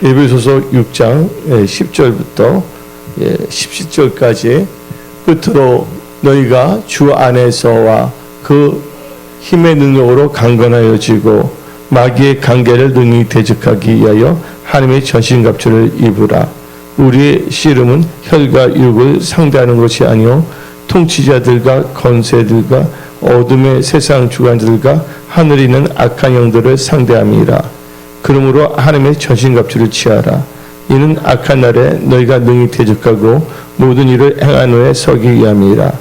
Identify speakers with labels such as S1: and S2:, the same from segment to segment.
S1: 에베소서 6장 10절부터 17절까지 끝으로 너희가 주 안에서와 그 힘의 능력으로 강건하여지고 마귀의 관계를 능히 대적하기 위하여 하나님의 전신갑주를 입으라. 우리의 씨름은 혈과 육을 상대하는 것이 아니요 통치자들과 권세들과 어둠의 세상 주관들과 하늘에 있는 악한 영들을 상대함이라. 그러므로 하나님의 전신갑주를 취하라. 이는 악한 날에 너희가 능히 대적하고 모든 일을 행한 후에 서기 위함이라.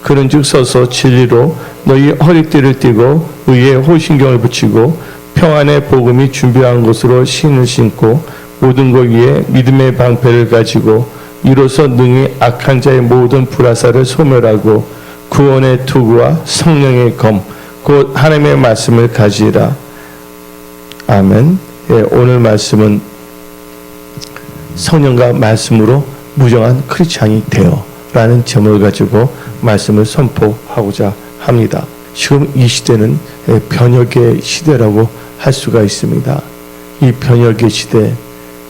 S1: 그런즉 서서 진리로 너희 허리띠를 띠고 의의 호신경을 붙이고 평안의 복음이 준비한 것으로 신을 신고 모든 것 위에 믿음의 방패를 가지고 이로써 능히 악한 자의 모든 불화살을 소멸하고 구원의 투구와 성령의 검 곧 하나님의 말씀을 가지라. 아멘. 오늘 말씀은 성령과 말씀으로 무정한 크리스찬이 되어 라는 제목을 가지고 말씀을 선포하고자 합니다. 지금 이 시대는 변혁의 시대라고 할 수가 있습니다. 이 변혁의 시대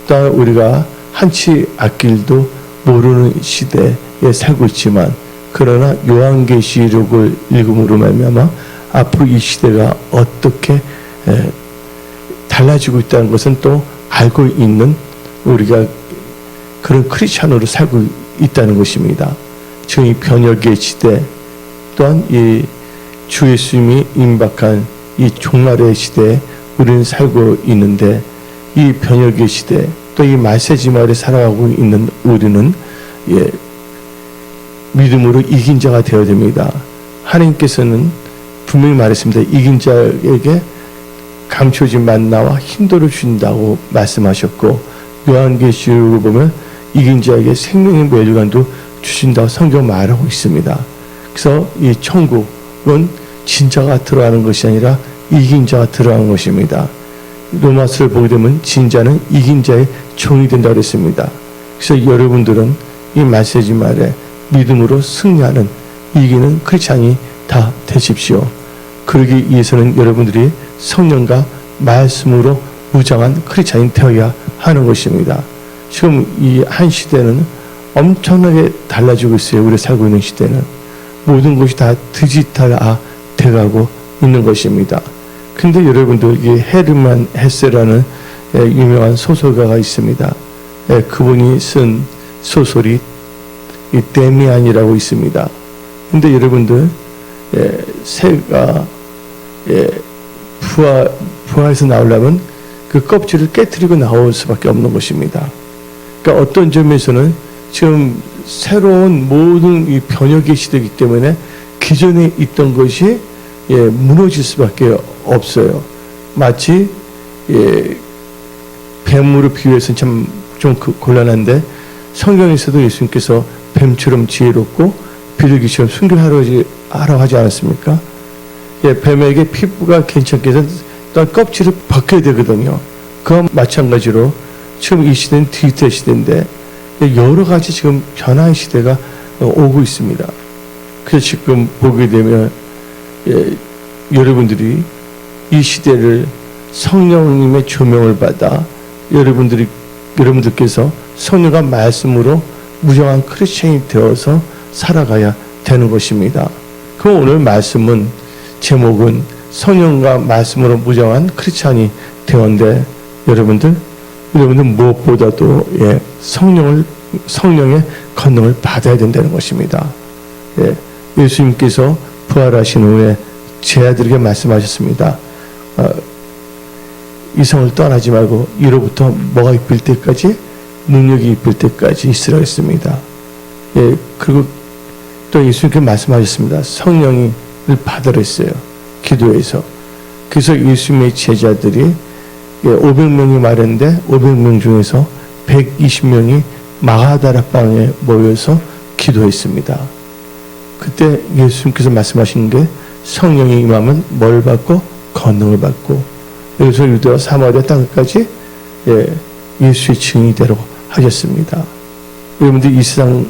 S1: 또한 우리가 한치 앞길도 모르는 시대에 살고 있지만 그러나 요한계시록을 읽음으로 말미암아 앞으로 이 시대가 어떻게 달라지고 있다는 것은 또 알고 있는 우리가 그런 크리스찬으로 살고 있다는 것입니다. 지금 이 변혁의 시대 또한 이 주 예수님이 임박한 이 종말의 시대에 우리는 살고 있는데 이 변혁의 시대 또 이 말세지말에 살아가고 있는 우리는 믿음으로 이긴 자가 되어야 됩니다. 하나님께서는 분명히 말했습니다. 이긴 자에게 감춰진 만나와 힘도를 주신다고 말씀하셨고 요한계시록을 보면 이긴 자에게 생명의 멸류관도 주신다고 성경 말하고 있습니다. 그래서 이 천국은 진자가 들어가는 것이 아니라 이긴 자가 들어가는 것입니다. 로마서를 보게 되면 진자는 이긴 자의 종이 된다고 했습니다. 그래서 여러분들은 이 말세지 말에 믿음으로 승리하는 이기는 크리스찬이 다 되십시오. 그러기 위해서는 여러분들이 성령과 말씀으로 무장한 크리스찬이 되어야 하는 것입니다. 지금 이 한 시대는 엄청나게 달라지고 있어요. 우리 살고 있는 시대는 모든 것이 다 디지털화 돼가고 있는 것입니다. 근데 여러분들 이 헤르만 헤세라는 유명한 소설가가 있습니다. 그분이 쓴 소설이 이 데미안이라고 있습니다. 근데 여러분들 새가 부화에서 나오려면 그 껍질을 깨트리고 나올 수밖에 없는 것입니다. 그러니까 어떤 점에서는 지금 새로운 모든 이 변혁의 시대이기 때문에 기존에 있던 것이 무너질 수밖에 없어요. 마치 뱀으로 비유해서는 참 좀 곤란한데 성경에서도 예수님께서 뱀처럼 지혜롭고 비둘기처럼 순결하라고 하지 않았습니까? 뱀에게 피부가 괜찮게 해서 또한 껍질을 벗겨야 되거든요. 그와 마찬가지로 지금 이 시대는 디지털 시대인데 여러 가지 지금 변화의 시대가 오고 있습니다. 그래서 지금 보게 되면 여러분들이 이 시대를 성령님의 조명을 받아 여러분들께서 성령과 말씀으로 무정한 크리스찬이 되어서 살아가야 되는 것입니다. 그럼 오늘 말씀은 제목은 성령과 말씀으로 무정한 크리스찬이 되었는데 여러분들 무엇보다도 성령의 권능을 받아야 된다는 것입니다. 예수님께서 부활하신 후에 제 아들에게 말씀하셨습니다. 이 성을 떠나지 말고 이로부터 뭐가 입힐 때까지 능력이 입힐 때까지 있으라 했습니다. 그리고 또 예수님께 말씀하셨습니다. 성령을 받으라 했어요. 기도해서. 그래서 예수님의 제자들이 500명이 말했는데 500명 중에서 120명이 마가다락방에 모여서 기도했습니다. 그때 예수님께서 말씀하신 게 성령이 임하면 뭘 받고 권능을 받고 여기서 유대와 사마리아 땅까지 예수의 증인이 되라고 하셨습니다. 여러분들이 이 세상에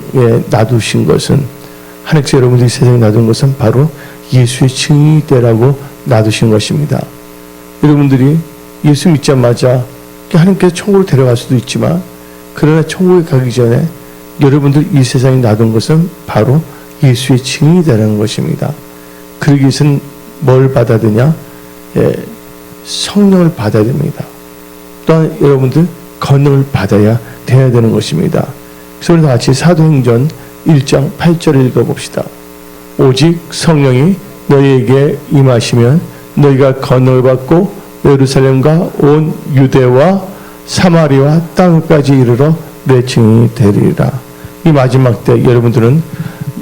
S1: 놔두신 것은 하나님께서 여러분들이 세상에 놔둔 것은 바로 예수의 증인이 되라고 놔두신 것입니다. 여러분들이 예수 믿자마자 하나님께서 천국으로 데려갈 수도 있지만, 그러나 천국에 가기 전에 여러분들 이 세상에 놔둔 것은 바로 예수의 증인이 되는 것입니다. 그러기 위해서는 뭘 받아야 되냐? 성령을 받아야 됩니다. 또한 여러분들 권능을 받아야 돼야 되는 것입니다. 그래서 우리 다 같이 사도행전 1장 8절을 읽어봅시다. 오직 성령이 너희에게 임하시면 너희가 권능을 받고 예루살렘과 온 유대와 사마리아 땅까지 이르러 내 증인이 되리라. 이 마지막 때 여러분들은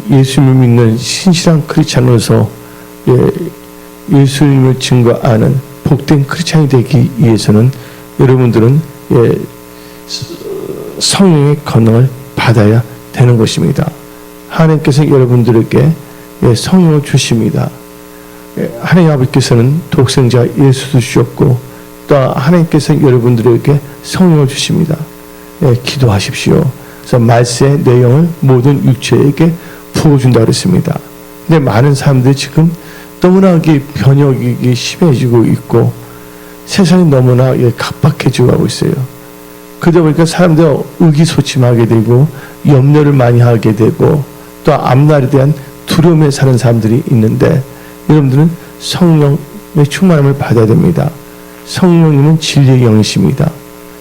S1: 예수님을 믿는 신실한 크리스찬으로서 예수님을 증거하는 복된 크리스찬이 되기 위해서는 여러분들은 성령의 권능을 받아야 되는 것입니다. 하나님께서 여러분들에게 성령을 주십니다. 하나님 아버지께서는 독생자 예수도 주셨고, 또 하나님께서 여러분들에게 성령을 주십니다. 기도하십시오. 그래서 말씀의 내용을 모든 육체에게 부어준다 그랬습니다. 근데 많은 사람들이 지금 너무나 변혁이 심해지고 있고 세상이 너무나 각박해지고 가고 있어요. 그러다 보니까 사람들이 의기소침하게 되고 염려를 많이 하게 되고 또 앞날에 대한 두려움에 사는 사람들이 있는데, 여러분들은 성령의 충만함을 받아야 됩니다. 성령님은 진리의 영이십니다.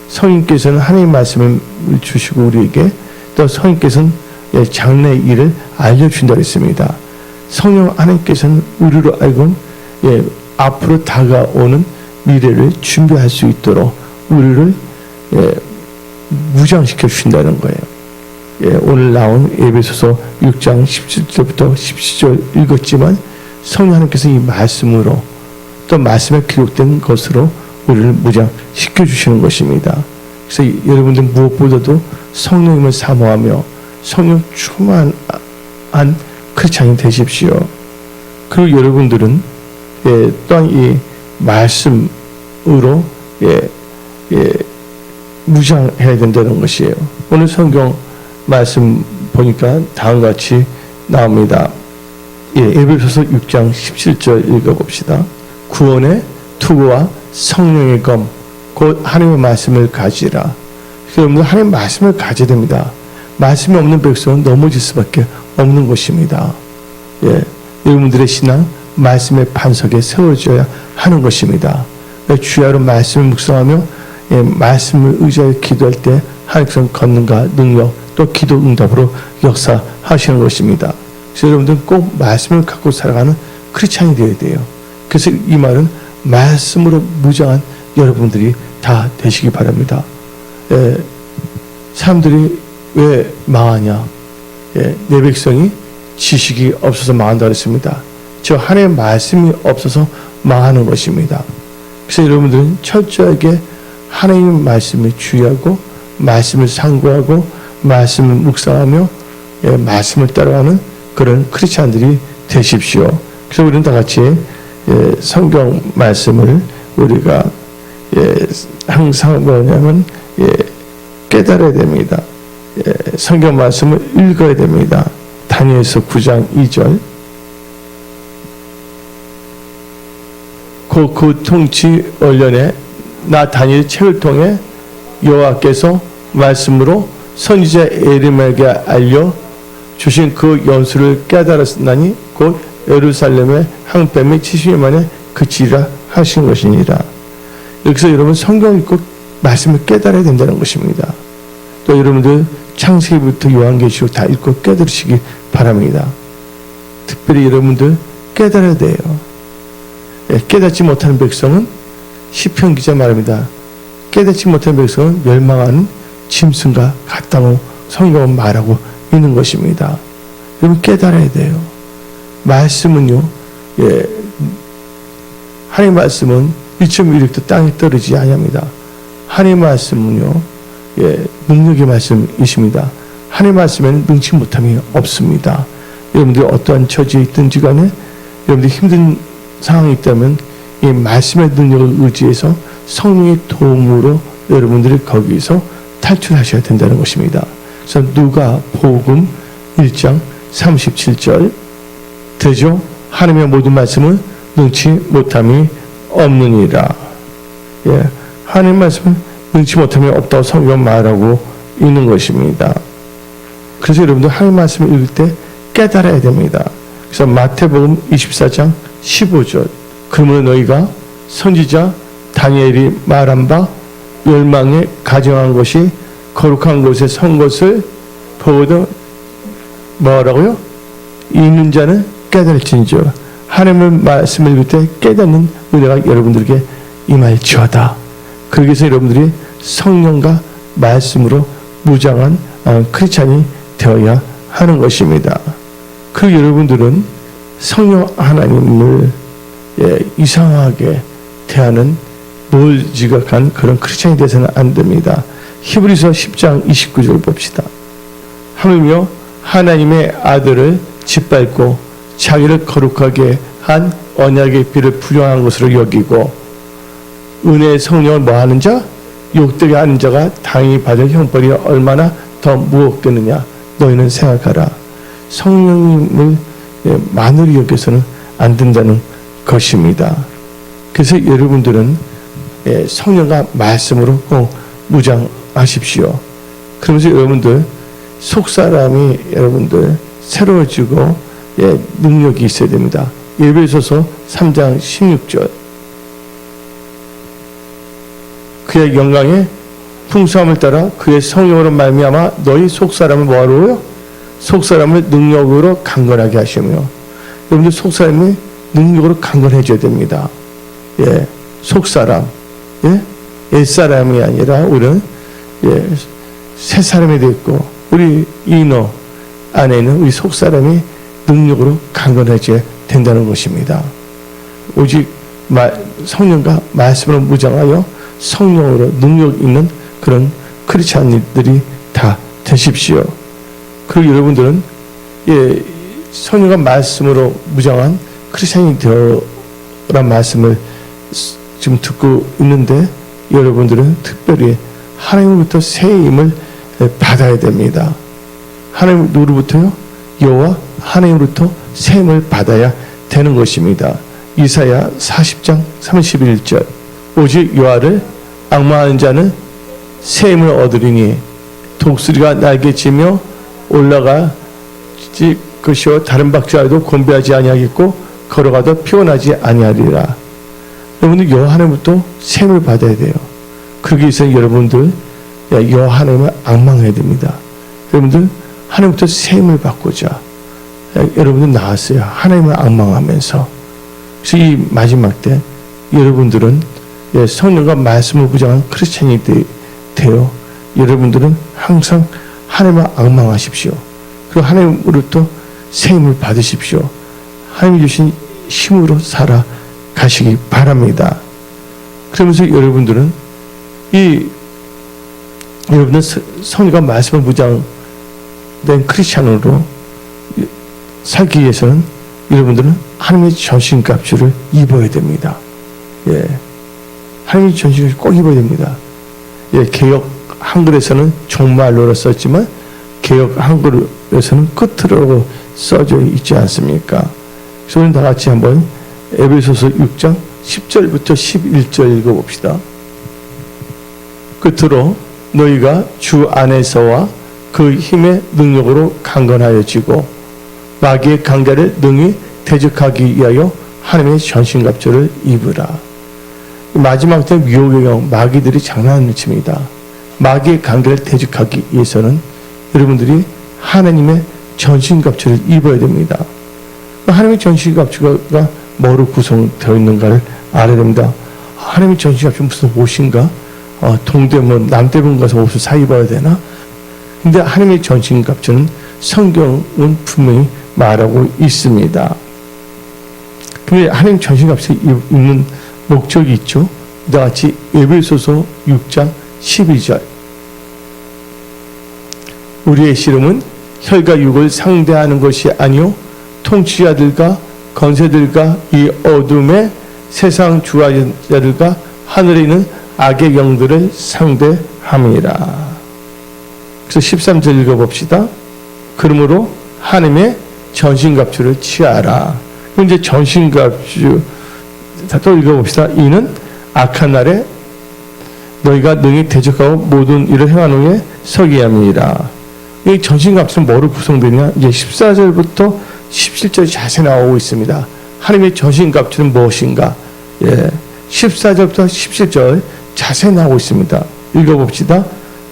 S1: 성령께서는 하나님의 말씀을 주시고 우리에게, 또 성령께서는 장래의 일을 알려준다고 했습니다. 성령 하나님께서는 우리로 알고 앞으로 다가오는 미래를 준비할 수 있도록 우리를 무장시켜 주신다는 거예요. 오늘 나온 에베소서 6장 17절부터 17절 읽었지만 성령 하나님께서 이 말씀으로, 또 말씀에 기록된 것으로 우리를 무장시켜 주시는 것입니다. 그래서 여러분들 무엇보다도 성령님을 사모하며 성령 충만한 크리스찬이 되십시오. 그리고 여러분들은 또한 이 말씀으로 무장해야 된다는 것이에요. 오늘 성경 말씀 보니까 다음과 같이 나옵니다. 에베소서 6장 17절 읽어봅시다. 구원의 투구와 성령의 검 곧 하나님의 말씀을 가지라. 여러분들 하나님의 말씀을 가져야 됩니다. 말씀이 없는 백성은 넘어질 수밖에 없는 것입니다. 여러분들의 신앙 말씀의 반석에 세워져야 하는 것입니다. 주야로 말씀을 묵상하며 말씀을 의지하여 기도할 때 하나님께서는 권능과 능력 또 기도 응답으로 역사하시는 것입니다. 그래서 여러분들은 꼭 말씀을 갖고 살아가는 크리스찬이 되어야 돼요. 그래서 이 말은 말씀으로 무장한 여러분들이 다 되시기 바랍니다. 사람들이 왜 망하냐? 내 백성이 지식이 없어서 망한다 그랬습니다. 저 하나님의 말씀이 없어서 망하는 것입니다. 그래서 여러분들은 철저하게 하나님의 말씀을 주의하고 말씀을 상고하고 말씀을 묵상하며 말씀을 따라가는 그런 크리스찬들이 되십시오. 그래서 우리는 다 같이 성경 말씀을 우리가 항상 뭐냐면 깨달아야 됩니다. 성경 말씀을 읽어야 됩니다. 다니엘서 9장 2절. 그 통치 원년에 나 다니엘 책을 통해 여호와께서 말씀으로 선지자 에레미야에게 알려 주신 그 연수를 깨달았나니 곧 예루살렘의 항뱀이 70년 만에 그치리라 하신 것이니라. 여기서 여러분 성경 읽고 말씀을 깨달아야 된다는 것입니다. 또 여러분들 창세기부터 요한계시록 다 읽고 깨달으시기 바랍니다. 특별히 여러분들 깨달아야 돼요. 깨닫지 못하는 백성은 시편 기자 말합니다. 깨닫지 못하는 백성은 멸망하는 짐승과 같다고 성경은 말하고 있는 것입니다. 여러분 깨달아야 돼요. 말씀은요, 하나님의 말씀은 1.1도 땅에 떨어지지 아니합니다. 하나님의 말씀은요, 능력의 말씀이십니다. 하나님의 말씀에는 능치 못함이 없습니다. 여러분들이 어떠한 처지에 있든지 간에 여러분들이 힘든 상황이 있다면 이 말씀의 능력을 의지해서 성령의 도움으로 여러분들이 거기서 탈출하셔야 된다는 것입니다. 그래서 누가복음 1장 37절 되죠? 하나님의 모든 말씀은 능치 못함이 없느니라. 하나님의 말씀은 능치 못하면 없다고 성경 말하고 있는 것입니다. 그래서 여러분들 하나님 말씀을 읽을 때 깨달아야 됩니다. 그래서 마태복음 24장 15절 그러므로 너희가 선지자 다니엘이 말한 바 멸망에 가정한 것이 거룩한 곳에 선 것을 보고도 뭐라고요? 읽는 자는 깨달을진저. 하나님의 말씀을 읽을 때 깨닫는 은혜가 여러분들에게 임할지어다. 그러기 위해서 여러분들이 성령과 말씀으로 무장한 크리스찬이 되어야 하는 것입니다. 그 여러분들은 성령 하나님을 이상하게 대하는 몰지각한 그런 크리스찬이 되어서는 안 됩니다. 히브리서 10장 29절 봅시다. 하물며 하나님의 아들을 짓밟고 자기를 거룩하게 한 언약의 피를 불용한 것으로 여기고 은혜의 성령을 뭐하는 자? 욕되게 하는 자가 당연히 받을 형벌이 얼마나 더 무겁겠느냐. 너희는 생각하라. 성령님을 만으로 여겨서는 안 된다는 것입니다. 그래서 여러분들은 성령과 말씀으로 꼭 무장하십시오. 그러면서 여러분들 속사람이 여러분들 새로워지고 능력이 있어야 됩니다. 에베소서 3장 16절 그의 영광의 풍성함을 따라 그의 성령으로 말미암아 너희 속사람을 뭐하러요? 속사람을 능력으로 강건하게 하시며 여러분들 속사람이 능력으로 강건해져야 됩니다. 속사람 옛사람이 아니라 우리는 새 사람이 되었고 우리 이너 안에는 우리 속사람이 능력으로 강건해져야 된다는 것입니다. 오직 성령과 말씀으로 무장하여 성령으로 능력 있는 그런 크리스찬들이 다 되십시오. 그리고 여러분들은 성령과 말씀으로 무장한 크리스찬이 되어란 말씀을 지금 듣고 있는데 여러분들은 특별히 하나님으로부터 새 힘을 받아야 됩니다. 하나님 누구로부터요? 여호와 하나님으로부터 새 힘을 받아야 되는 것입니다. 이사야 40장 31절 오직 여호와를 앙망하는 자는 새 힘을 얻으리니 독수리가 날개치며 올라갈 것이요 다른 박자에도 곤배하지 아니하겠고 걸어가도 피곤하지 아니하리라. 여러분들 여호와 하나님부터 새 힘을 받아야 돼요. 그러기 위해서 여러분들 여호와 하나님을 앙망해야 됩니다. 여러분들 하나님부터 새 힘을 받고자 여러분들 나왔어요. 하나님을 앙망하면서. 그래서 이 마지막 때 여러분들은 성령과 말씀을 무장한 크리스찬이 되어 여러분들은 항상 하나님을 앙망하십시오. 그리고 하나님으로부터 새 힘을 받으십시오. 하나님 주신 힘으로 살아가시기 바랍니다. 그러면서 여러분들은 여러분들 성령과 말씀을 무장된 크리스찬으로 살기 위해서는 여러분들은 하나님의 전신갑주를 입어야 됩니다. 하나님의 전신갑주 꼭 입어야 됩니다. 개역 한글에서는 종말로로 썼지만 개역 한글에서는 끝으로 써져 있지 않습니까? 그래서 우리 다 같이 한번 에베소서 6장 10절부터 11절 읽어봅시다. 끝으로 너희가 주 안에서와 그 힘의 능력으로 강건하여지고 마귀의 강자를 능히 대적하기 위하여 하나님의 전신갑주를 입으라. 마지막 때 미혹의 영 마귀들이 장난을 칩니다. 마귀의 강자를 대적하기 위해서는 여러분들이 하나님의 전신갑주를 입어야 됩니다. 하나님의 전신갑주가 뭐로 구성되어 있는가를 알아야 됩니다. 하나님의 전신갑주는 무슨 옷인가? 동대문, 남대문 가서 옷을 사 입어야 되나? 근데 하나님의 전신갑주는 성경은 분명히 말하고 있습니다. 근데 하나님 전신갑주 입는 목적이 있죠. 이와 같이 에베소서 6장 12절 우리의 씨름은 혈과 육을 상대하는 것이 아니요 통치자들과 권세들과 이 어둠의 세상 주관자들과 하늘에 있는 악의 영들을 상대함이라. 그래서 13절 읽어봅시다. 그러므로 하나님의 전신갑주를 취하라. 이제 전신갑주 또 읽어봅시다. 이는 악한 날에 너희가 능히 대적하고 모든 일을 행한 후에 서기야 함이니라. 이 전신갑주는 뭐로 구성되냐? 이제 14절부터 17절이 자세히 나오고 있습니다. 하나님의 전신갑주는 무엇인가? 14절부터 17절 자세히 나오고 있습니다. 읽어봅시다.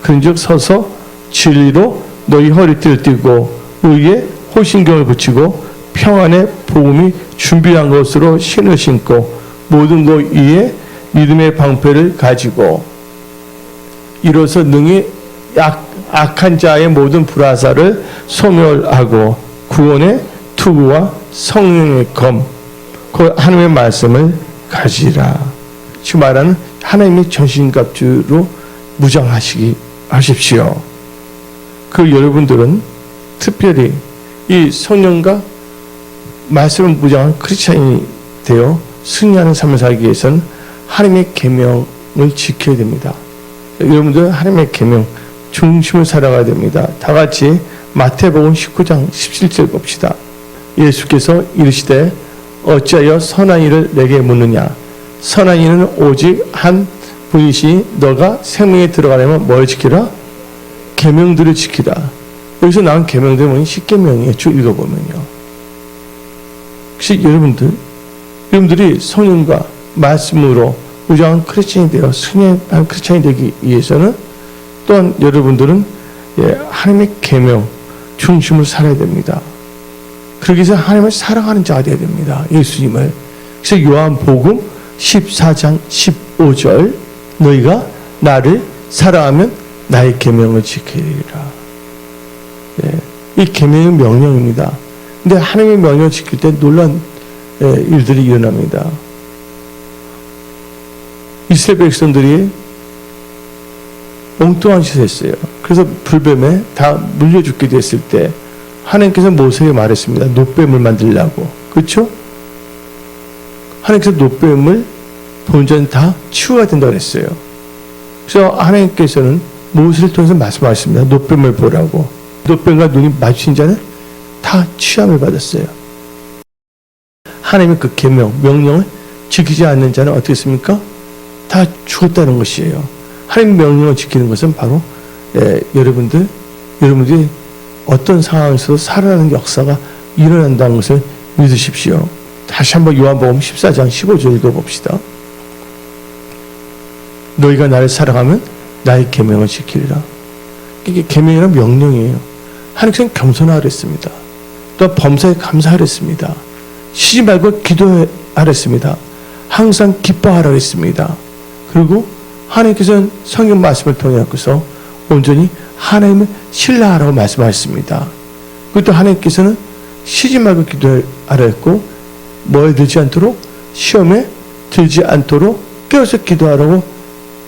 S1: 그런즉 서서 진리로 너희 허리띠를 띠고 의에 호신경을 붙이고 평안의 복음이 준비한 것으로 신을 신고 모든 것 위에 믿음의 방패를 가지고 이로써 능히 악한 자의 모든 불화살을 소멸하고 구원의 투구와 성령의 검, 그 하나님의 말씀을 가지라. 지금 말하는 하나님의 전신갑주로 무장하십시오. 그 여러분들은 특별히 이 성령과 말씀을 무장한 크리스찬이 되어 승리하는 삶을 살기 위해서는 하나님의 계명을 지켜야 됩니다. 여러분들 하나님의 계명 중심을 살아가야 됩니다. 다 같이 마태복음 19장 17절 봅시다. 예수께서 이르시되 어찌하여 선한 일을 내게 묻느냐? 선한 일은 오직 한 분이시니 너가 생명에 들어가려면 뭘 지키라? 계명들을 지키라. 여기서 나온 계명들은 뭐니? 10계명이에요. 쭉 읽어보면요. 혹시 여러분들이 성령과 말씀으로 무장한 크리스찬이 되어 승리한 크리스찬이 되기 위해서는 또한 여러분들은 하나님의 계명 중심으로 살아야 됩니다. 그러기 위해서 하나님을 사랑하는 자가 되어야 됩니다. 예수님을. 그래서 요한복음 14장 15절 너희가 나를 사랑하면 나의 계명을 지키리라. 이 계명은 명령입니다. 근데 하나님의 명령을 지킬 때 놀란 일들이 일어납니다. 이스라엘 백성들이 엉뚱한 짓을 했어요. 그래서 불뱀에 다 물려 죽게 됐을 때 하나님께서 모세에게 말했습니다. 놋뱀을 만들라고. 그렇죠? 하나님께서 놋뱀을 본전 다 치워야 된다고 했어요. 그래서 하나님께서는 모세를 통해서 말씀하셨습니다. 놋뱀을 보라고. 놋뱀과 눈이 마주친 자는 다 취함을 받았어요. 하나님의 그 계명, 명령을 지키지 않는 자는 어떻게 했습니까? 다 죽었다는 것이에요. 하나님의 명령을 지키는 것은 바로 여러분들이 어떤 상황에서도 살아나는 역사가 일어난다는 것을 믿으십시오. 다시 한번 요한복음 14장 15절 읽어봅시다. 너희가 나를 사랑하면 나의 계명을 지키리라. 이게 계명이란 명령이에요. 하나님께서는 겸손하라 했습니다. 또 범사에 감사하라 했습니다. 쉬지 말고 기도하라 했습니다. 항상 기뻐하라 했습니다. 그리고 하나님께서는 성경 말씀을 통해서 온전히 하나님을 신뢰하라고 말씀하셨습니다. 그것도 하나님께서는 쉬지 말고 기도하라 했고 뭐에 들지 않도록 시험에 들지 않도록 깨어서 기도하라고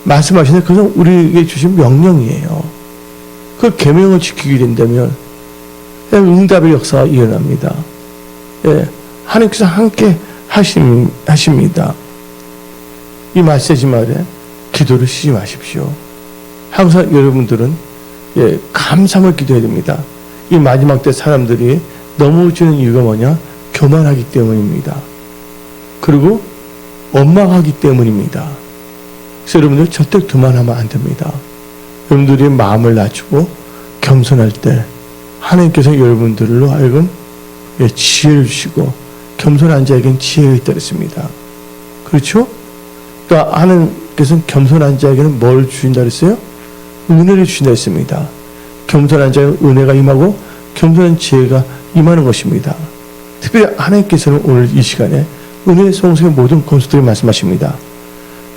S1: 말씀하시는데 그것은 우리에게 주신 명령이에요. 그 계명을 지키게 된다면 응답의 역사가 일어납니다. 하나님께서 함께 하십니다. 이 메시지 말에 기도를 쉬지 마십시오. 항상 여러분들은 감사함을 기도해야 됩니다. 이 마지막 때 사람들이 넘어지는 이유가 뭐냐? 교만하기 때문입니다. 그리고 원망하기 때문입니다. 그래서 여러분들 절대 교만하면 안 됩니다. 여러분들이 마음을 낮추고 겸손할 때 하나님께서 여러분들로 하여금 지혜를 주시고 겸손한 자에게는 지혜가 있다 그랬습니다. 그렇죠? 또 하나님께서는 겸손한 자에게는 뭘 주신다 그랬어요? 은혜를 주신다 했습니다. 겸손한 자에게 은혜가 임하고 겸손한 지혜가 임하는 것입니다. 특별히 하나님께서는 오늘 이 시간에 은혜의 성성의 모든 권수들이 말씀하십니다.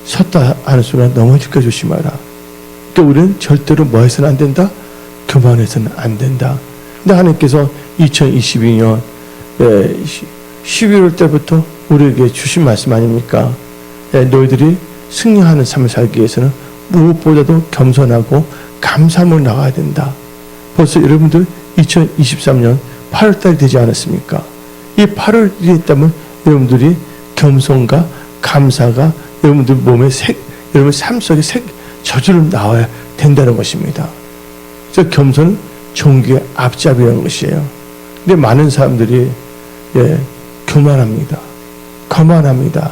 S1: 섰다 하는 순간 넘어질까 조심하라. 그러니까 우리는 절대로 뭐 해서는 안 된다? 교만해서는 안 된다. 근데 하나님께서 2022년 11월 때부터 우리에게 주신 말씀 아닙니까? 너희들이 승리하는 삶을 살기 위해서는 무엇보다도 겸손하고 감사함을 나가야 된다. 벌써 여러분들 2023년 8월달이 되지 않았습니까? 이 8월이 됐다면 여러분들이 겸손과 감사가 여러분들 몸에 여러분 삶 속에 저절로 나와야 된다는 것입니다. 그래서 겸손은 종교의 앞잡이라는 것이에요. 근데 많은 사람들이 교만합니다. 거만합니다.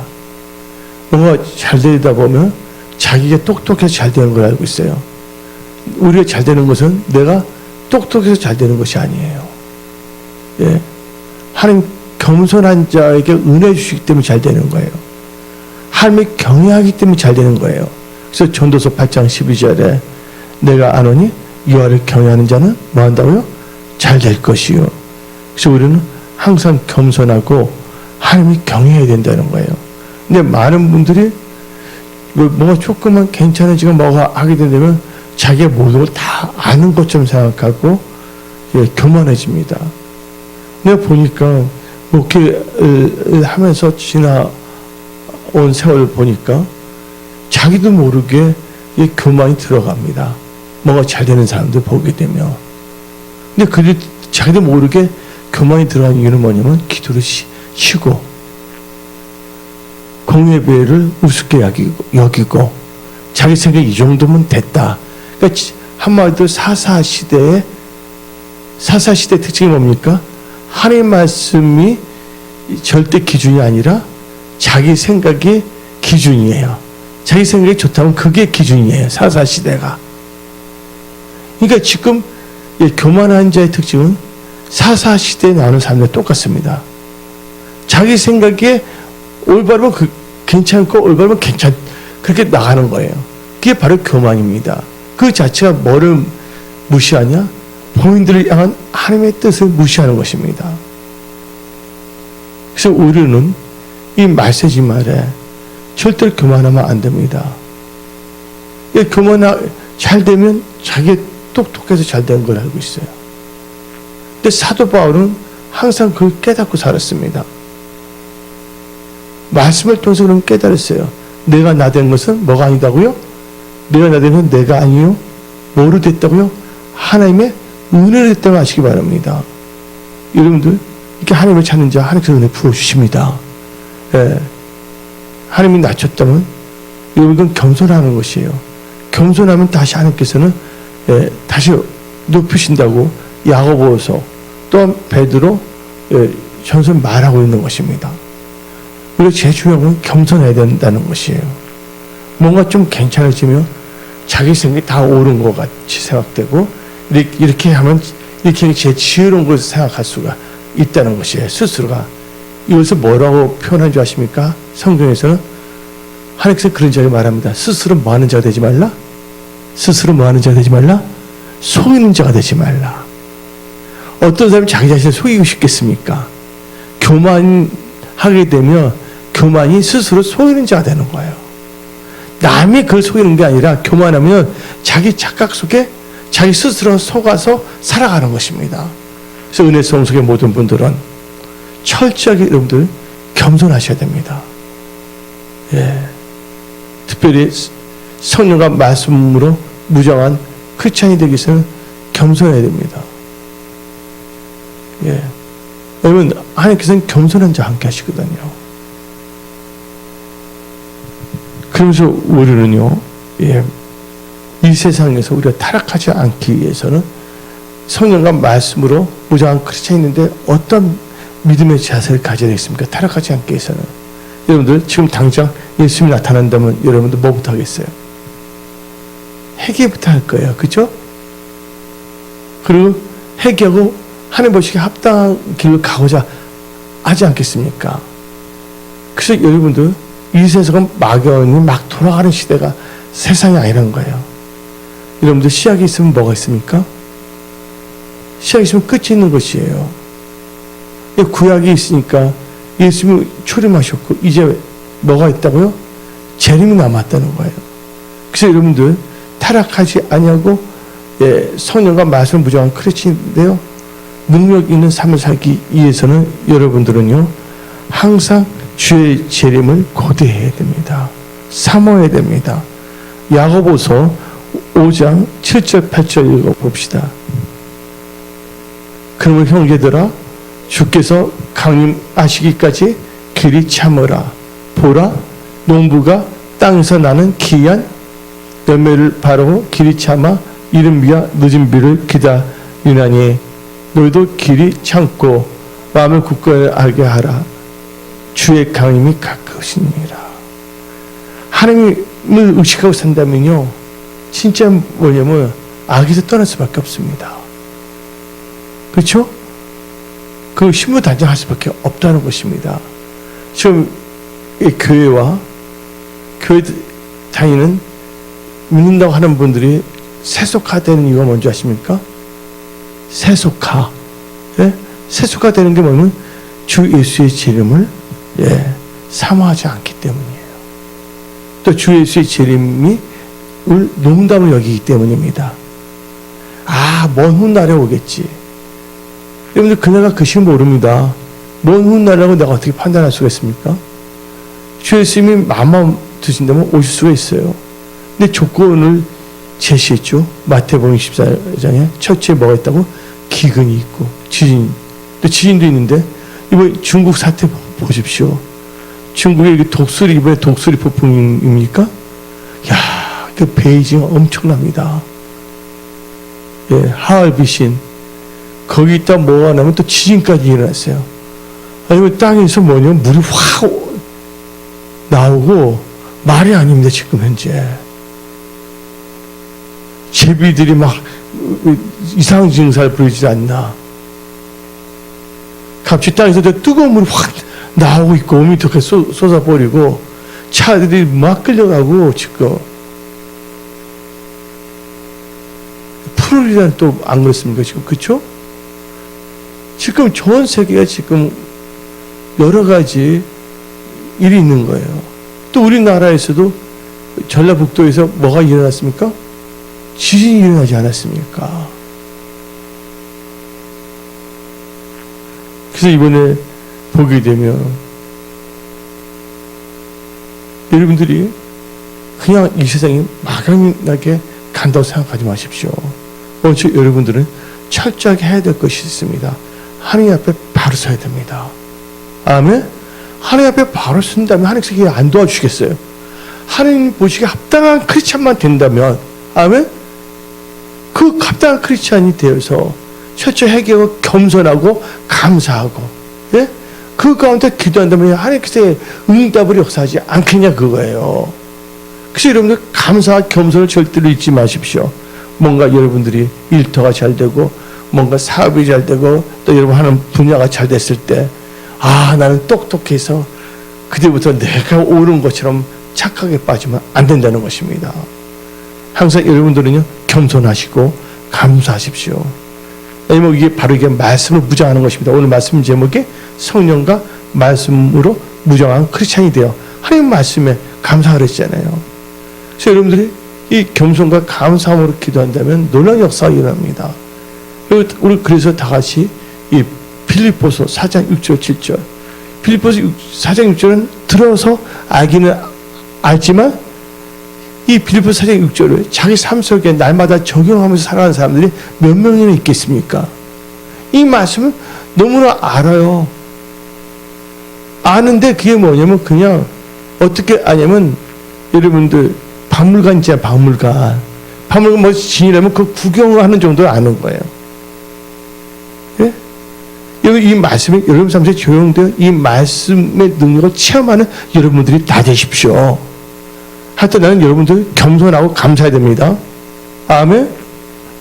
S1: 뭔가 잘 되다 보면 자기가 똑똑해서 잘 되는 걸 알고 있어요. 우리가 잘 되는 것은 내가 똑똑해서 잘 되는 것이 아니에요. 예. 하나님 겸손한 자에게 은혜 주시기 때문에 잘 되는 거예요. 하나님이 경외하기 때문에 잘 되는 거예요. 그래서 전도서 8장 12절에 내가 아노니 여호와를 경외하는 자는 뭐 한다고요? 잘 될 것이요. 그래서 우리는 항상 겸손하고 하나님이 경외해야 된다는 거예요. 근데 많은 분들이 뭐가 조금만 괜찮아지고 뭐가 하게 된다면 자기가 모든 걸 다 아는 것처럼 생각하고 교만해집니다. 내가 보니까 목회를 하면서 지나온 세월을 보니까 자기도 모르게 교만이 들어갑니다. 뭐가 잘 되는 사람들 보게 되면. 근데 그들 자기도 모르게 교만이 들어간 이유는 뭐냐면 기도를 쉬고 공예배를 우습게 여기고 자기 생각에 이 정도면 됐다. 그러니까 한마디로 사사시대 특징이 뭡니까? 하나님 말씀이 절대 기준이 아니라 자기 생각이 기준이에요. 자기 생각이 좋다면 그게 기준이에요. 사사시대가. 그러니까 지금 교만한 자의 특징은 사사시대에 나오는 사람들 똑같습니다. 자기 생각에 올바르면 괜찮고 올바르면 그렇게 나가는 거예요. 그게 바로 교만입니다. 그 자체가 뭐를 무시하냐? 본인들을 향한 하나님의 뜻을 무시하는 것입니다. 그래서 우리는 이 말세지 말에 절대로 교만하면 안 됩니다. 잘 되면 자기 똑똑해서 잘 된 걸 알고 있어요. 근데 사도 바울은 항상 그걸 깨닫고 살았습니다. 말씀을 통해서 그럼 깨달았어요. 내가 나 된 것은 뭐가 아니다고요? 내가 나 된 것은 내가 아니요? 뭐로 됐다고요? 하나님의 은혜로 됐다고 아시기 바랍니다. 여러분들 이렇게 하나님을 찾는 자 하나님께서 은혜 부어주십니다. 예. 하나님이 낮췄다면 여러분들은 겸손하는 것이에요. 겸손하면 다시 하나님께서는 다시 높이신다고 야고보서 또한 베드로 전서 말하고 있는 것입니다. 그리고 제일 중요한 건 겸손해야 된다는 것이에요. 뭔가 좀 괜찮아지면 자기 생각이 다 옳은 것 같이 생각되고 이렇게 하면 이렇게 제 지혜로운 것을 생각할 수가 있다는 것이에요. 스스로가. 이것을 뭐라고 표현한 줄 아십니까? 성경에서는 하나님께서 그런 자에게 말합니다. 스스로 뭐 하는 자가 되지 말라? 스스로 뭐 하는 자가 되지 말라? 속이는 자가 되지 말라. 어떤 사람이 자기 자신을 속이고 싶겠습니까? 교만하게 되면 교만이 스스로 속이는 자가 되는 거예요. 남이 그걸 속이는 게 아니라 교만하면 자기 착각 속에 자기 스스로 속아서 살아가는 것입니다. 그래서 은혜성 속의 모든 분들은 철저하게 여러분들 겸손하셔야 됩니다. 예. 특별히 성령과 말씀으로 무장한 크리스찬이 되기 위해서는 겸손해야 됩니다. 예. 여러분, 하나님께서는 겸손한 자 함께 하시거든요. 그러면서 우리는요, 예, 이 세상에서 우리가 타락하지 않기 위해서는 성령과 말씀으로 무장한 크리스찬인데 어떤 믿음의 자세를 가져야 되겠습니까? 타락하지 않기 위해서는. 여러분들 지금 당장 예수님이 나타난다면 여러분들 뭐부터 하겠어요? 회개부터 할 거예요. 그렇죠? 그리고 회개하고 하나님 보시기에 합당한 길을 가고자 하지 않겠습니까? 그래서 여러분들 이 세상은 막연히 막 돌아가는 시대가 세상이 아니라는 거예요. 여러분들 시약이 있으면 뭐가 있습니까? 시약이 있으면 끝이 있는 것이에요. 구약이 있으니까 예수님이 출임하셨고 이제 뭐가 있다고요? 재림이 남았다는 거예요. 그래서 여러분들 타락하지 아니하고 성령과 말씀을 무장한 크리스찬인데요. 능력 있는 삶을 살기 위해서는 여러분들은요 항상 주의 재림을 고대해야 됩니다. 사모해야 됩니다. 야고보서 5장 7절 8절 읽어봅시다. 그러면 형제들아 주께서 강림하시기까지 길이 참으라. 보라 농부가 땅에서 나는 기이한 열매를 바라고 길이 참아 이른 비와 늦은 비를 기다리나니 너희도 길이 참고 마음을 굳건히 알게 하라. 주의 강림이 가까우시니라. 하나님이 의식하고 산다면요, 진짜 뭐냐면 악에서 떠날 수밖에 없습니다. 그렇죠? 그 신무단장할 수밖에 없다는 것입니다. 지금 이 교회와 교회 다니는 믿는다고 하는 분들이 세속화되는 이유가 뭔지 아십니까? 세속화. 예? 세속화되는 게 뭐냐면 주 예수의 재림을 사모하지 않기 때문이에요. 또 주 예수의 재림이 농담을 여기기 때문입니다. 먼 훗날에 오겠지. 여러분들 그날가 그 시간 모릅니다. 먼 훗날이라고 내가 어떻게 판단할 수가 있습니까? 주 예수님이 마음만 드신다면 오실 수가 있어요. 근데 조건을 제시했죠. 마태복음 24장에 첫째 뭐가 있다고? 기근이 있고 지진. 또 지진도 있는데 이번 중국 사태 보십시오. 중국의 독수리, 이번에 독수리 폭풍입니까? 그 베이징 엄청납니다. 하얼빈 거기다 뭐가 나면 또 지진까지 일어났어요. 아니면 땅에서 뭐냐면 물이 확 나오고 말이 아닙니다. 지금 현재 제비들이 막 이상 증사를 부르지 않나. 갑자기 땅에서 뜨거운 물이 확 나오고 있고 5m까지 쏟아버리고 차들이 막 끌려가고 지금 프로리다는 또 안 그렇습니까? 지금 그렇죠? 지금 전 세계가 지금 여러 가지 일이 있는 거예요. 또 우리나라에서도 전라북도에서 뭐가 일어났습니까? 지진이 일어나지 않았습니까? 그래서 이번에 보게 되면 여러분들이 그냥 이 세상이 막연하게 간다고 생각하지 마십시오. 먼저 여러분들은 철저하게 해야 될 것이 있습니다. 하나님 앞에 바로 서야 됩니다. 아멘? 하나님 앞에 바로 선다면 하나님께서 안 도와주시겠어요? 하나님 보시기에 합당한 크리스찬만 된다면, 아멘? 그 합당한 크리스찬이 되어서 철저히 회개하고 겸손하고 감사하고, 예? 그 가운데 기도한다면 하나님께서 응답을 역사하지 않겠냐 그거예요. 그래서 여러분들 감사와 겸손을 절대로 잊지 마십시오. 뭔가 여러분들이 일터가 잘 되고 뭔가 사업이 잘 되고 또 여러분 하는 분야가 잘 됐을 때 나는 똑똑해서 그때부터 내가 옳은 것처럼 착하게 빠지면 안 된다는 것입니다. 항상 여러분들은요 겸손하시고 감사하십시오. 왜냐면 이게 바로 이게 말씀을 무장하는 것입니다. 오늘 말씀 제목이 성령과 말씀으로 무장한 크리스찬이 되어 하나님 말씀에 감사를 했잖아요. 그래서 여러분들이 이 겸손과 감사함으로 기도한다면 놀라운 역사가 일어납니다. 우리 그래서 다 같이 이 빌립보서 4장 6절 7절 빌립보서 4장 6절은 들어서 알기는 알지만 이 빌립보서 4장 6절을 자기 삶 속에 날마다 적용하면서 살아가는 사람들이 몇 명이나 있겠습니까? 이 말씀은 너무나 알아요. 아는데 그게 뭐냐면 그냥 어떻게 아냐면 여러분들 박물관 있잖아요. 박물관 뭐 지니려면 그 구경하는 정도로 아는 거예요. 예? 여기 이 말씀이 여러분 삶 속에 적용되어 이 말씀의 능력을 체험하는 여러분들이 다 되십시오. 하여튼 나는 여러분들 겸손하고 감사해야 됩니다. 아멘.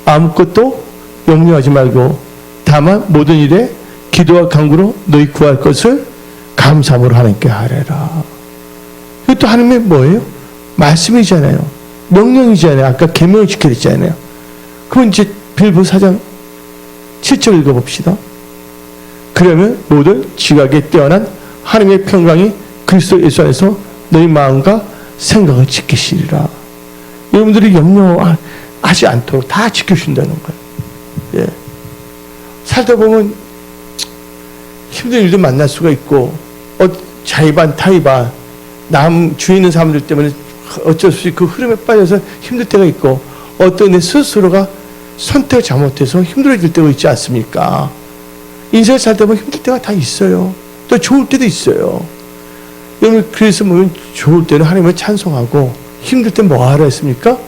S1: 아무것도 염려하지 말고 다만 모든 일에 기도와 간구로 너희 구할 것을 감사함으로 하나님께 하래라. 이것도 하나님의 뭐예요? 말씀이잖아요. 명령이잖아요. 아까 계명을 지켜야 했잖아요. 그럼 이제 빌립보서 4장 7절 읽어봅시다. 그러면 모든 지각에 뛰어난 하나님의 평강이 그리스도 예수 안에서 너희 마음과 생각을 지키시리라. 여러분들이 염려하지 않도록 다 지켜준다는 거예요. 예. 살다 보면 힘든 일도 만날 수가 있고 자의반 타의반 남 주위에 있는 사람들 때문에 어쩔 수 없이 그 흐름에 빠져서 힘들 때가 있고 어떤 내 스스로가 선택을 잘못해서 힘들어질 때가 있지 않습니까? 인생을 살다 보면 힘들 때가 다 있어요. 또 좋을 때도 있어요. 여러분 그래서 보면 좋을 때는 하나님을 찬송하고 힘들 때 뭐 하라 했습니까?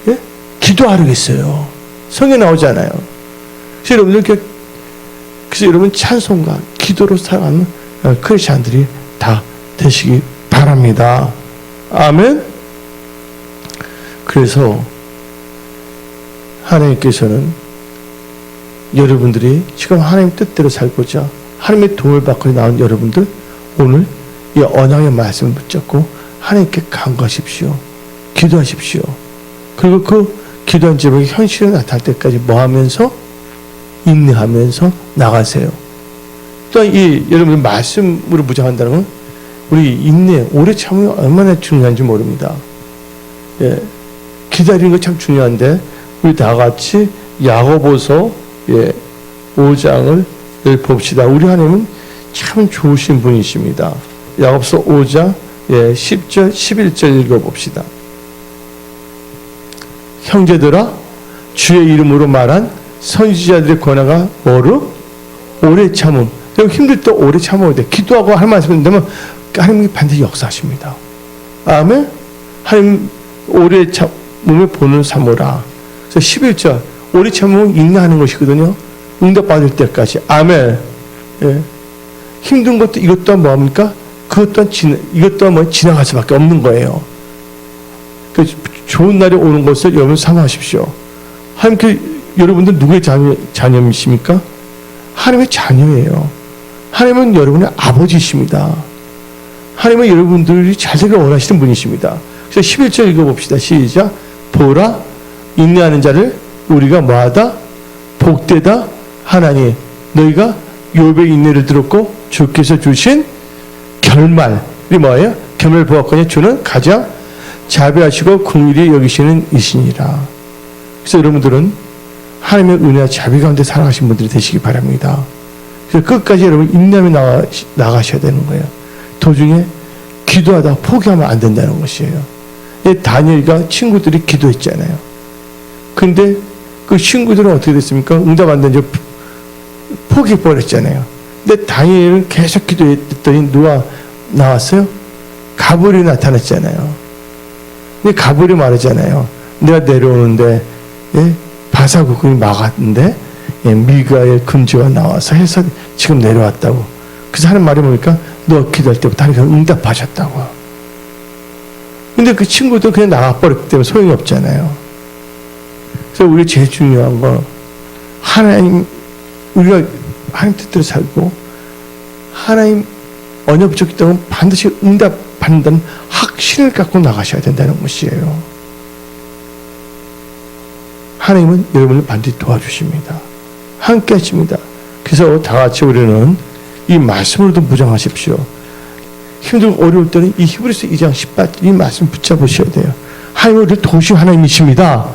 S1: 예? 기도하라겠어요. 성에 나오잖아요. 그래서 여러분 찬송과 기도로 살아가는 크리스찬들이 다 되시기 바랍니다. 아멘. 그래서 하나님께서는 여러분들이 지금 하나님 뜻대로 살고자 하나님의 도움을 받고 나온 여러분들, 오늘 이 언약의 말씀을 붙잡고 하나님께 간구하십시오. 기도하십시오. 그리고 그 기도한 제목이 현실에 나타날 때까지 뭐 하면서? 인내하면서 나가세요. 또 이 여러분 말씀으로 무장한다는 건 우리 인내, 오래 참으면 얼마나 중요한지 모릅니다. 예, 기다리는 거 참 중요한데 우리 다 같이 야고보서 5장을 봅시다. 우리 하나님은 참 좋으신 분이십니다. 야고보서 5장 10절 11절 읽어봅시다. 형제들아, 주의 이름으로 말한 선지자들의 권하가 뭐로? 오래 참음. 힘들 때 오래 참아야 돼. 기도하고 할 말씀이 되면 하나님이 반드시 역사하십니다. 아멘. 하나님 오래 참음을 보는 삼으라. 그래서 11절 오래 참음은 인내하는 것이거든요. 응답받을 때까지. 아멘. 예. 힘든 것도 이것 또한 뭐합니까? 이것 또한 뭐 지나갈 수밖에 없는 거예요. 좋은 날이 오는 것을 여러분 사모하십시오. 하나님께 여러분들 누구의 자녀이십니까? 하나님의 자녀예요. 하나님은 여러분의 아버지이십니다. 하나님은 여러분들이 잘 되길 원하시는 분이십니다. 그래서 11절 읽어봅시다. 시작. 보라, 인내하는 자를 우리가 뭐하다? 복되다 하나니 너희가 욥의 인내를 들었고 주께서 주신 결말이 뭐예요? 결말 보았거니 주는 가장 자비하시고 긍휼히 여기시는 이시니라. 그래서 여러분들은 하나님의 은혜와 자비 가운데 살아가신 분들이 되시기 바랍니다. 그래서 끝까지 여러분 인내하며 나가셔야 되는 거예요. 도중에 기도하다가 포기하면 안 된다는 것이에요. 다니엘과 친구들이 기도했잖아요. 근데 그 친구들은 어떻게 됐습니까? 응답 안 된지 포기해버렸잖아요. 근데 다니엘은 계속 기도했더니 누가 나왔어요? 가브리엘이 나타났잖아요. 근데 가브리엘이 말하잖아요. 내가 내려오는데 바사국이 막았는데 미가엘 금지가 나와서 해서 지금 내려왔다고. 그래서 하는 말이 뭡니까? 너 기도할 때부터 하나님께서 응답하셨다고. 근데 그 친구도 그냥 나가버렸기 때문에 소용이 없잖아요. 그래서 우리 제일 중요한 건 우리가 하나님 뜻대로 살고 하나님 언약 붙였기 때문에 반드시 응답받는다는 확신을 갖고 나가셔야 된다는 것이에요. 하나님은 여러분을 반드시 도와주십니다. 함께 하십니다. 그래서 다 같이 우리는 이 말씀으로도 무장하십시오. 힘들고 어려울 때는 이 히브리서 2장 18절 이 말씀 붙잡으셔야 돼요. 하나님은 우리를 도우신 하나님이십니다.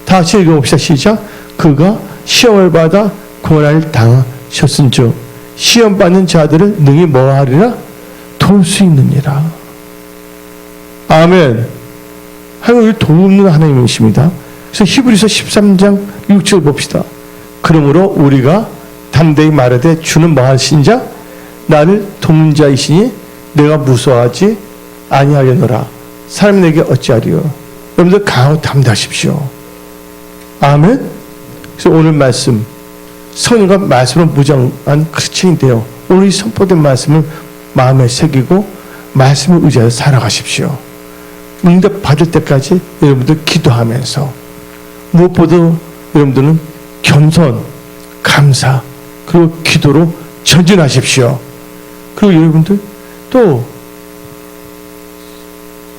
S1: 다 같이 읽어봅시다. 시작. 그가 시험을 받아 고난을 당하셨은즉 시험 받는 자들을 능히 뭐하리라? 도울 수 있느니라. 아멘. 하나님은 우리를 도우는 하나님이십니다. 그래서 히브리서 13장 6절 봅시다. 그러므로 우리가 담대히 말하되 주는 뭐하신 자? 나를 돕는 자이시니 내가 무서워하지 아니하려노라. 사람이 내게 어찌하리요? 여러분들 강하고 담대하십시오. 아멘. 그래서 오늘 말씀 성령과 말씀으로 무장한 크리스천인데요. 오늘 이 선포된 말씀을 마음에 새기고 말씀을 의지하여 살아가십시오. 응답 받을 때까지 여러분들 기도하면서 무엇보다 여러분들은 겸손, 감사 그리고 기도로 전진하십시오. 그리고 여러분들 또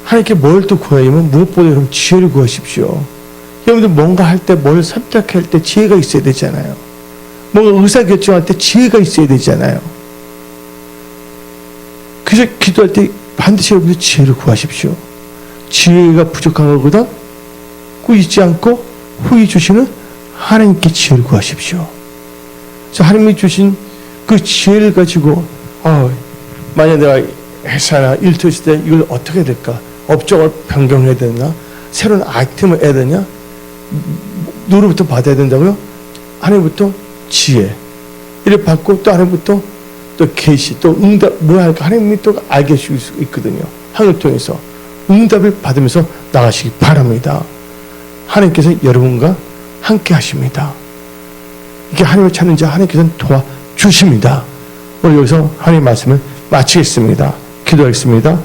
S1: 하나님께 뭘 또 구하면 무엇보다 여러분 지혜를 구하십시오. 여러분들 뭔가 할 때 뭘 선택할 때 지혜가 있어야 되잖아요. 뭔가 의사결정할 때 지혜가 있어야 되잖아요. 그래서 기도할 때 반드시 여러분들 지혜를 구하십시오. 지혜가 부족한 것보다 꾸짖지 않고 후히 주시는 하나님께 지혜를 구하십시오. 그래서 하나님이 주신 그 지혜를 가지고 만약 내가 회사나 일터일 때 이걸 어떻게 해야 될까? 업종을 변경해야 되나? 새로운 아이템을 해야 되냐? 누구로부터 받아야 된다고요? 하나님부터 지혜 이를 받고 또 하나님부터 또 계시 또 응답 뭐 할까? 하나님이 또 알게 해줄 수 있거든요. 하나님을 통해서 응답을 받으면서 나가시기 바랍니다. 하나님께서 여러분과 함께 하십니다. 이게 하나님을 찾는 자 하나님께서는 도와주십니다. 오늘 여기서 하나님의 말씀을 마치겠습니다. 기도하겠습니다.